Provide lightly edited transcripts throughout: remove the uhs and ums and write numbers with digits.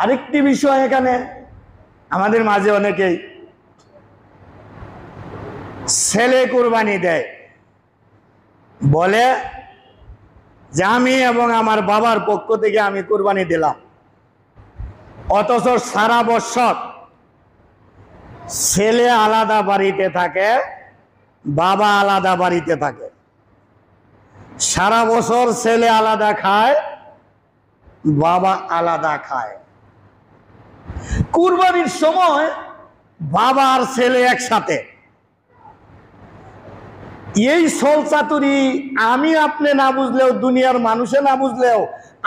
আরেকটি বিষয় এখানে আমাদের মাঝে অনেকেই ছেলে কুরবানি দেয়, বলে যে আমি এবং আমার বাবার পক্ষ থেকে আমি কুরবানি দিলাম, অথচ সারা বছর ছেলে আলাদা বাড়িতে থাকে, বাবা আলাদা বাড়িতে থাকে। সারা বছর ছেলে আলাদা খায়, বাবা আলাদা খায়। কুরবানির সময় বাবা আর ছেলে একসাথে। এই ছলচাতুরি আমি আপনি না বুঝলেও, দুনিয়ার মানুষে না বুঝলেও,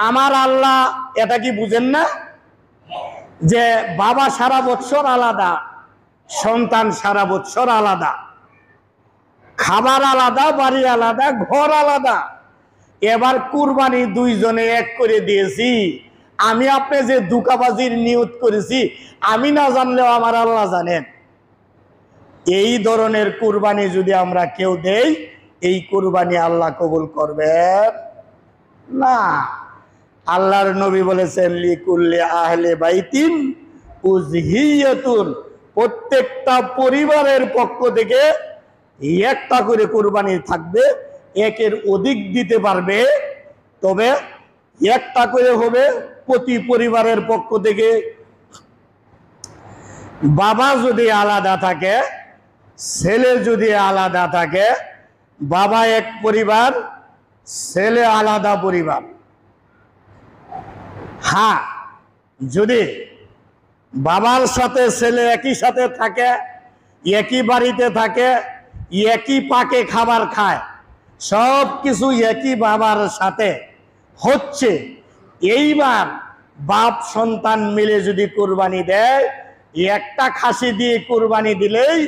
আমার আল্লাহ এটা কি বুঝেন না যে বাবা সারা বছর আলাদা, সন্তান সারা বছর আলাদা, খাবার আলাদা, বাড়ি আলাদা, ঘর আলাদা। এবার কুরবানি দুইজনে এক করে দিয়েছি। আমি আপনি যে দুকাবাজির নিয়ত করেছি আমি না জানলেও আমার আল্লাহ জানেন। এই ধরনের কুরবানি যদি আমরা কেউ দেই, এই কুরবানি আল্লাহ কবুল করবেন না। আল্লাহর নবী বলেছেন লিকুল্লি আহলে বাইতিন উযহিয়াতুন, প্রত্যেকটা পরিবারের পক্ষ থেকে একটা করে কুরবানি থাকবে। একের অধিক দিতে পারবে, তবে একটা করে হবে প্রতি পরিবারের পক্ষ থেকে। বাবা যদি আলাদা থাকে, ছেলে যদি আলাদা থাকে, বাবা এক পরিবার, ছেলে আলাদা পরিবার। হ্যাঁ, যদি বাবার সাথে ছেলে একই সাথে থাকে, একই বাড়িতে থাকে, একই পাকে খাবার খায়, সব কিছু একই বাবার সাথে হচ্ছে, এইবার বাপ সন্তান মিলে যদি কুরবানি দেয়, একটা খাসি দিয়ে কুরবানি দিলেই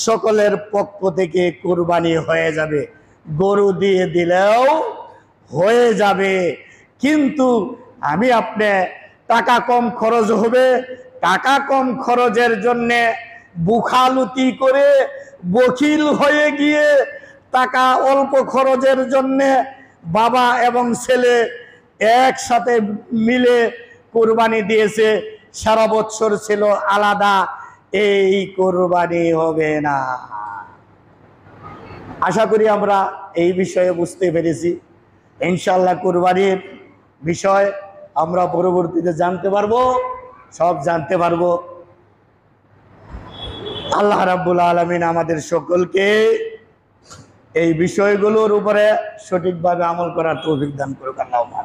সকলের পক্ষ থেকে কুরবানি হয়ে যাবে। গরু দিয়ে দিলেও হয়ে যাবে। কিন্তু আমি আপনি টাকা কম খরচ হবে, টাকা কম খরচের জন্যে বুখালুতি করে বকিল হয়ে গিয়ে টাকা অল্প খরচের জন্যে বাবা এবং ছেলে একসাথে মিলে কুরবানি দিয়েছে, সারা বছর ছিল আলাদা, এই কুরবানি হবে না। আশা করি আমরা এই বিষয়ে বুঝতে পেরেছি। ইনশাআল্লাহ কুরবানির বিষয় আমরা পরবর্তীতে জানতে পারবো, সব জানতে পারবো। আল্লাহ রাব্বুল আলামিন আমাদের সকলকে এই বিষয়গুলোর উপরে সঠিকভাবে আমল করার তৌফিক দান করুক। আল্লাহুম্মা